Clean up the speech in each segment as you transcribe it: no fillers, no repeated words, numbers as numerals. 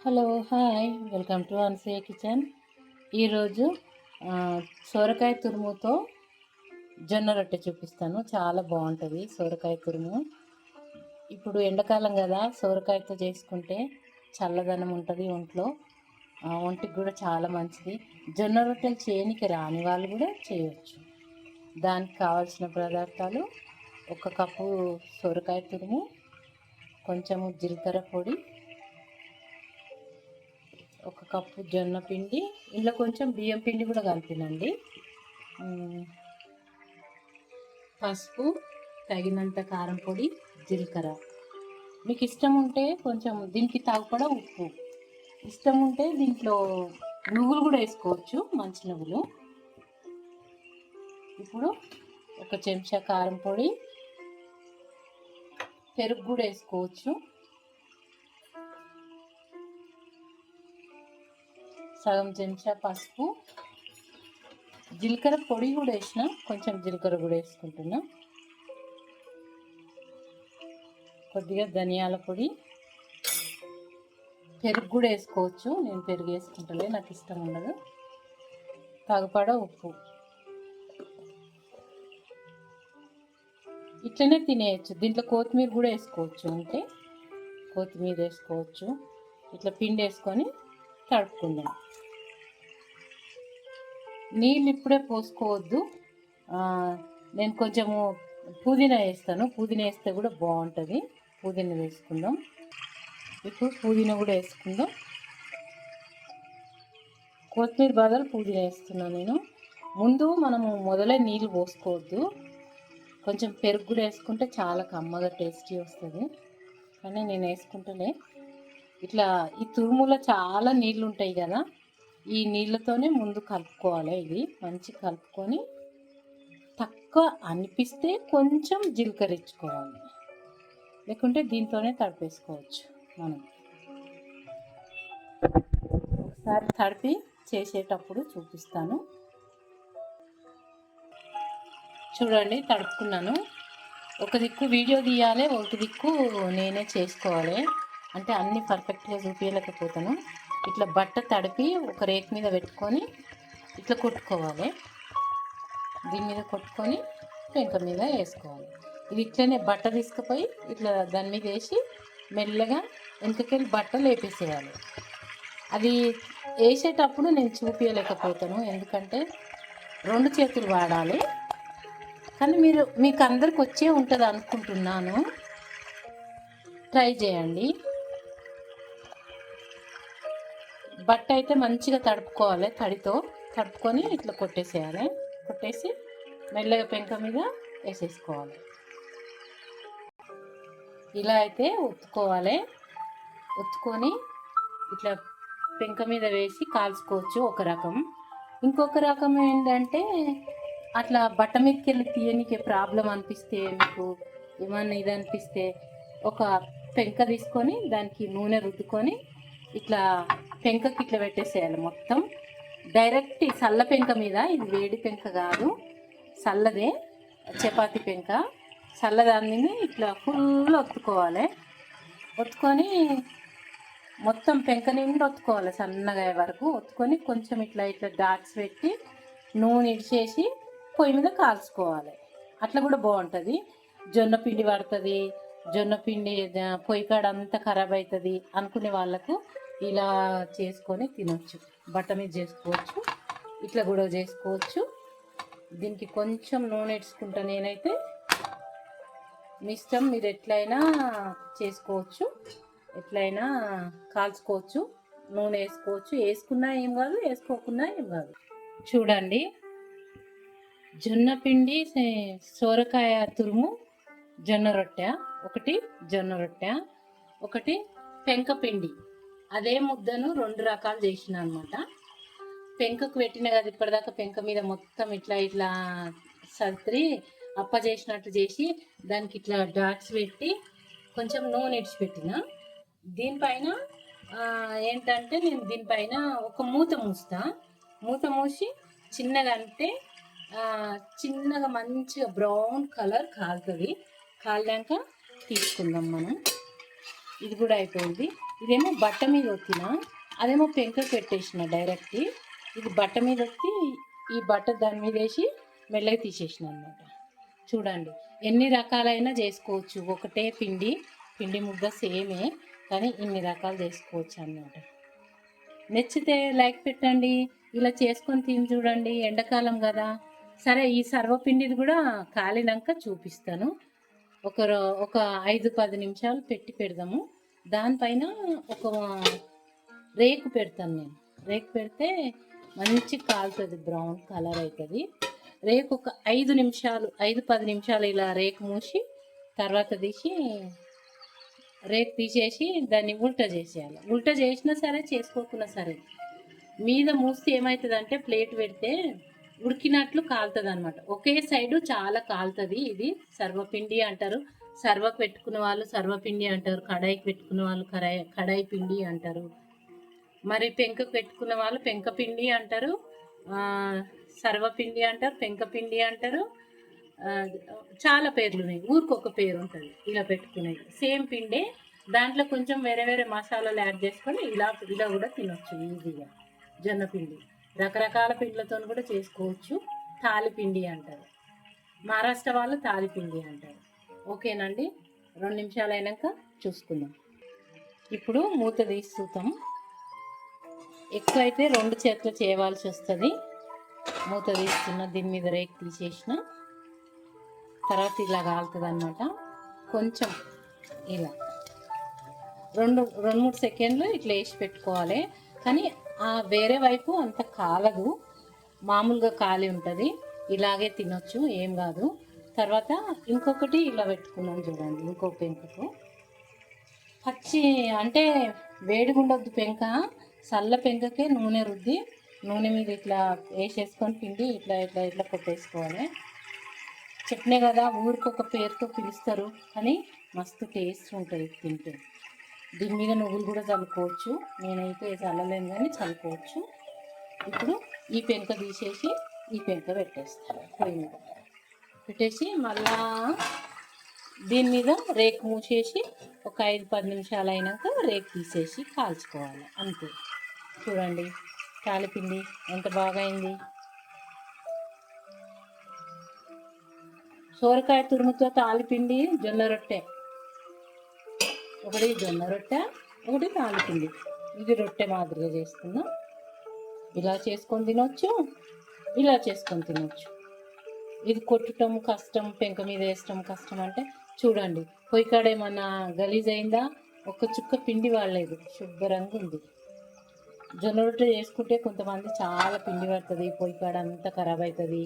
Hello hi welcome to అన్సే kitchen. ఈరోజు సోరకాయ తురుముతో జొన్న రొట్టె చూపిస్తాను. చాలా బాగుంటుంది సోరకాయ తురుము. ఇప్పుడు ఎండాకాలం కదా, సోరకాయతో చేసుకుంటే చల్లదనం ఉంటుంది ఒంట్లో. ఒంటికి కూడా చాలా మంచిది. జొన్న రొట్టెలు చేయనికి రాని వాళ్ళు కూడా చేయవచ్చు. దానికి కావాల్సిన పదార్థాలు: 1 కప్పు సోరకాయ తురుము, కొంచెము జీలకర్ర పొడి, 1 కప్పు జొన్న పిండి, ఇందులో కొంచెం బియ్యం పిండి కూడా కలిపినండి, పసుపు, తగినంత కారం పొడి, జీలకర్ర. మీకు ఇష్టం ఉంటే కొంచెం దీనికి తగ్గపడ ఉప్పు, ఇష్టం ఉంటే దీంట్లో నువ్వులు కూడా వేసుకోవచ్చు, మంచి నువ్వులు. ఇప్పుడు 1 చెంచా కారం పొడి, పెరుగు కూడా వేసుకోవచ్చు, సగం చెంచా పసుపు, జీలకర్ర పొడి కూడా వేసిన, కొంచెం జీలకర్ర కూడా వేసుకుంటున్నా, కొద్దిగా ధనియాల పొడి, పెరుగు కూడా వేసుకోవచ్చు. నేను పెరుగు వేసుకుంటలే, నాకు ఇష్టం ఉండదు. తగపడ ఉప్పు. ఇట్లనే తినేయచ్చు. దీంట్లో కొత్తిమీర కూడా వేసుకోవచ్చు, అంటే కొత్తిమీర వేసుకోవచ్చు. ఇట్లా పిండి వేసుకొని తడుపుకుందాం. నీళ్ళు ఇప్పుడే పోసుకోవద్దు. నేను కొంచెము పుదీనా వేస్తాను, పుదీనా వేస్తే కూడా బాగుంటుంది. పుదీనా వేసుకుందాం. ఇప్పుడు పుదీనా కూడా వేసుకుందాం. కొత్తిమీర బదులు పుదీనా వేస్తున్నాను నేను. ముందు మనము మొదలే నీళ్ళు పోసుకోవద్దు. కొంచెం పెరుగు కూడా వేసుకుంటే చాలా కమ్మగా టేస్టీ వస్తుంది, కానీ నేను వేసుకుంటలే. ఇట్లా ఈ తురుములో చాలా నీళ్ళు ఉంటాయి కదా, ఈ నీళ్ళతోనే ముందు కలుపుకోవాలి. ఇది మంచి కలుపుకొని తక్కువ అనిపిస్తే కొంచెం జీలకర్ర ఇచ్చుకోవాలి, లేకుంటే దీంతోనే తడిపేసుకోవచ్చు మనం. ఒకసారి తడిపి చేసేటప్పుడు చూపిస్తాను. చూడండి, తడుపుకున్నాను. ఒక దిక్కు వీడియో తీయాలి, ఒక దిక్కు నేనే చేసుకోవాలి, అంటే అన్నీ పర్ఫెక్ట్గా చూపించలేకపోతాను. ఇట్లా బట్ట తడిపి ఒక రేకు మీద పెట్టుకొని ఇట్లా కొట్టుకోవాలి. దీని మీద కొట్టుకొని పెంక మీద వేసుకోవాలి. ఇది ఇట్లనే బట్ట తీసుకుపోయి ఇట్లా దాని మీద వేసి మెల్లగా వెనకకెళ్ళి బట్ట లేపేసేయాలి. అది వేసేటప్పుడు నేను చూపించలేకపోతాను, ఎందుకంటే 2 చేతులు వాడాలి. కానీ మీకు అందరికి వచ్చే ఉంటుంది అనుకుంటున్నాను. ట్రై చేయండి. బట్ట అయితే మంచిగా తడుపుకోవాలి, తడితో తడుపుకొని ఇట్లా కొట్టేసేయాలి. కొట్టేసి మెల్లగా పెంక మీద వేసేసుకోవాలి. ఇలా అయితే ఒత్తుకోవాలి. ఒత్తుకొని ఇట్లా పెంక మీద వేసి కాల్చుకోవచ్చు ఒక రకం. ఇంకొక రకం ఏంటంటే, అట్లా బట్ట మీదకి వెళ్ళి తీయనికి ప్రాబ్లం అనిపిస్తే, మీకు ఏమన్నా ఇది అనిపిస్తే, ఒక పెంక తీసుకొని దానికి నూనె రుద్దుకొని ఇట్లా పెంకకి ఇట్లా పెట్టేసేయాలి మొత్తం. డైరెక్ట్ చల్ల పెంక మీద, ఇది వేడి పెంక కాదు, చల్లదే చపాతీ పెంక. చల్లదాన్ని ఇట్లా ఫుల్ ఒత్తుకోవాలి. ఒత్తుకొని మొత్తం పెంక నిండా ఒత్తుకోవాలి, సన్నగా వరకు ఒత్తుకొని కొంచెం ఇట్లా ఇట్లా డాట్స్ పెట్టి నూనె ఇడిచేసి పొయ్యి మీద కాల్చుకోవాలి. అట్లా కూడా బాగుంటుంది. జొన్న పిండి పడుతుంది, జొన్న పిండి పొయ్యి కాడ అంతా ఖరాబ్ అవుతుంది అనుకునే వాళ్ళకు ఇలా చేసుకొని తినొచ్చు. బట్ట మీద చేసుకోవచ్చు, ఇట్లా కూడా చేసుకోవచ్చు. దీనికి కొంచెం నూనె ఇడ్చుకుంటా నేనైతే. మీ ఇష్టం, మీరు ఎట్లయినా చేసుకోవచ్చు, ఎట్లయినా కాల్చుకోవచ్చు. నూనె వేసుకోవచ్చు, వేసుకున్నా ఏం కాదు, వేసుకోకున్నా ఏం కాదు. చూడండి, జొన్న పిండి సోరకాయ తురుము జొన్న రొట్టె ఒకటి, జొన్న రొట్టె ఒకటి, పెంక పిండి అదే ముద్దను 2 రకాలు చేసిన అనమాట. పెంకకు పెట్టిన కదా ఇప్పటిదాకా, పెంక మీద మొత్తం ఇట్లా ఇట్లా సర్ది అప్ప చేసినట్టు చేసి దానికి ఇట్లా డాట్స్ పెట్టి కొంచెం నూనె ఇడిచిపెట్టిన. దీనిపైన ఏంటంటే, నేను దీనిపైన ఒక మూత మూసి చిన్నగా, అంటే చిన్నగా మంచిగా బ్రౌన్ కలర్ కాలుతుంది. కాలినాక తీసుకుందాం మనం. ఇది కూడా అయిపోయింది. ఇదేమో బట్ట మీద ఒత్తిన, అదేమో పెంక పెట్టేసిన డైరెక్ట్. ఇది బట్ట మీద ఒత్తి ఈ బట్ట దాని మీద వేసి మెల్లగా తీసేసిన అనమాట. చూడండి ఎన్ని రకాలైనా చేసుకోవచ్చు. ఒకటే పిండి ముద్ద సేమే, కానీ ఇన్ని రకాలు చేసుకోవచ్చు అన్నమాట. నచ్చితే లైక్ పెట్టండి. ఇలా చేసుకొని తిని చూడండి. ఎండాకాలం కదా. సరే, ఈ సర్వపిండిది కూడా కాలినాక చూపిస్తాను. ఒక 5-10 నిమిషాలు పెడదాము. దానిపైన ఒక రేకు పెడతాను నేను. రేకు పెడితే మంచి కాలుతుంది, బ్రౌన్ కలర్ అవుతుంది. రేకు ఒక 5-10 నిమిషాలు ఇలా రేకు మూసి తర్వాత రేకు తీసేసి దాన్ని ఉల్టా చేసేయాలి. ఉల్టా చేసినా సరే, చేసుకోకున్నా సరే, మీద మూస్తే ఏమవుతుందంటే ప్లేట్ పెడితే ఉడికినట్లు కాలుతుంది అనమాట. ఒకే సైడు చాలా కాలుతుంది. ఇది సర్వపిండి అంటారు. సర్వ పెట్టుకున్న వాళ్ళు సర్వపిండి అంటారు. కడాయికి పెట్టుకున్న వాళ్ళు కడాయి పిండి అంటారు. మరి పెంకకు పెట్టుకున్న వాళ్ళు పెంకపిండి అంటారు. సర్వపిండి అంటారు, పెంకపిండి అంటారు. చాలా పేర్లు ఉన్నాయి. ఊరికొక పేరు ఉంటుంది ఇలా పెట్టుకునేది. సేమ్ పిండే, దాంట్లో కొంచెం వేరే వేరే మసాలాలు యాడ్ చేసుకొని ఇలా కూడా తినొచ్చు ఈజీగా. జొన్నపిండి రకరకాల పిండిలతో కూడా చేసుకోవచ్చు. తాలిపిండి అంటారు. మహారాష్ట్ర వాళ్ళు తాలిపిండి అంటారు. ఓకేనండి, 2 నిమిషాలు అయినాక చూసుకుందాం. ఇప్పుడు మూత తీసి చూద్దాం. ఎక్కువ అయితే 2 చేతులు చేయవలసి వస్తుంది. మూత తీస్తున్న, దీని మీద రేకు తీసేసిన తర్వాత ఇలా కాలుతుంది అనమాట. కొంచెం ఇలా 2-3 సెకండ్లు ఇట్లా వేసి పెట్టుకోవాలి. కానీ వేరే వైపు అంత కాలదు, మామూలుగా కాలి ఉంటుంది. ఇలాగే తినొచ్చు, ఏం కాదు. తర్వాత ఇంకొకటి ఇలా పెట్టుకున్నాను చూడండి. ఇంకో పెంకకు పచ్చి అంటే వేడిగా ఉండొద్దు పెంక, చల్ల పెంకకే నూనె రుద్ది నూనె మీద ఇట్లా వేసేసుకొని పిండి ఇట్లా ఇట్లా ఇట్లా కొట్టేసుకోవాలి. చట్నీ కదా, ఊరికొక పేరుతో పిలుస్తారు, కానీ మస్తు టేస్ట్ ఉంటుంది తింటే. దీని మీద నువ్వులు కూడా చల్లుకోవచ్చు. నేనైతే చల్లలేను, కానీ చల్లుకోవచ్చు. ఇప్పుడు ఈ పెంక తీసేసి ఈ పెంక పెట్టేస్తాను. పొయ్యి మీద పెట్టేసి మళ్ళా దీని మీద రేకు మూసేసి ఒక 5-10 నిమిషాలు అయినాక రేకు తీసేసి కాల్చుకోవాలి. అంతే. చూడండి తాలిపిండి ఎంత బాగా అయింది. సోరకాయ తురుముతో తాలిపిండి, జొన్న రొట్టె. ఒకటి జొన్న రొట్టె, ఒకటి తాలిపిండి. ఇది రొట్టె మాదిరిగా చేసుకున్నాం. ఇలా చేసుకొని తినొచ్చు, ఇలా చేసుకొని తినొచ్చు. ఇది కొట్టడం కష్టం, పెంక మీద వేసడం కష్టం అంటే చూడండి, పొయ్యి కాడ ఏమన్నా గలీజ్ అయిందా? ఒక చుక్క పిండి వాడలేదు, శుభ్రంగా ఉంది. జొన్న రొట్టె చేసుకుంటే కొంతమంది చాలా పిండి పడుతుంది, పొయ్యి కాడ అంతా ఖరాబ్ అవుతుంది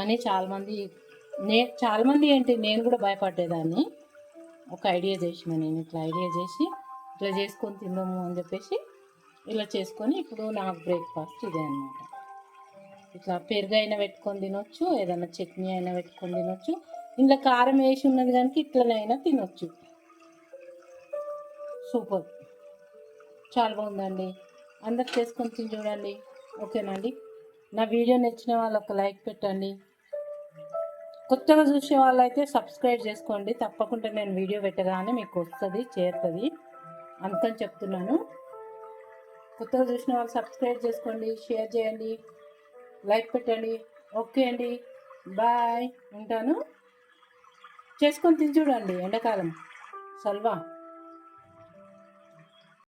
అని చాలామంది ఏంటి, నేను కూడా భయపడేదాన్ని. ఒక ఐడియా చేసిన నేను, ఇట్లా ఇట్లా చేసుకొని తిందాము అని చెప్పేసి ఇలా చేసుకొని ఇప్పుడు నాకు బ్రేక్ఫాస్ట్ ఇదే అన్నమాట. ఇట్లా పెరుగు అయినా పెట్టుకొని తినొచ్చు, ఏదైనా చట్నీ అయినా పెట్టుకొని తినొచ్చు. ఇంట్లో కారం వేసి ఉన్నది కనుక ఇట్లనైనా తినొచ్చు. సూపర్, చాలా బాగుందండి. అందరు చేసుకొని తిని చూడండి. ఓకేనండి, నా వీడియో నచ్చిన వాళ్ళు ఒక లైక్ పెట్టండి. కొత్తగా చూసే వాళ్ళైతే సబ్స్క్రైబ్ చేసుకోండి. తప్పకుండా నేను వీడియో పెట్టగానే మీకు వస్తుంది, చేరుతుంది, అందుకని చెప్తున్నాను. కొత్తగా చూసిన వాళ్ళు సబ్స్క్రైబ్ చేసుకోండి, షేర్ చేయండి, లైక్ పెట్టండి. ఓకే అండి, బాయ్, ఉంటాను. చేసుకొని తిని చూడండి. ఎండాకాలం సల్వా.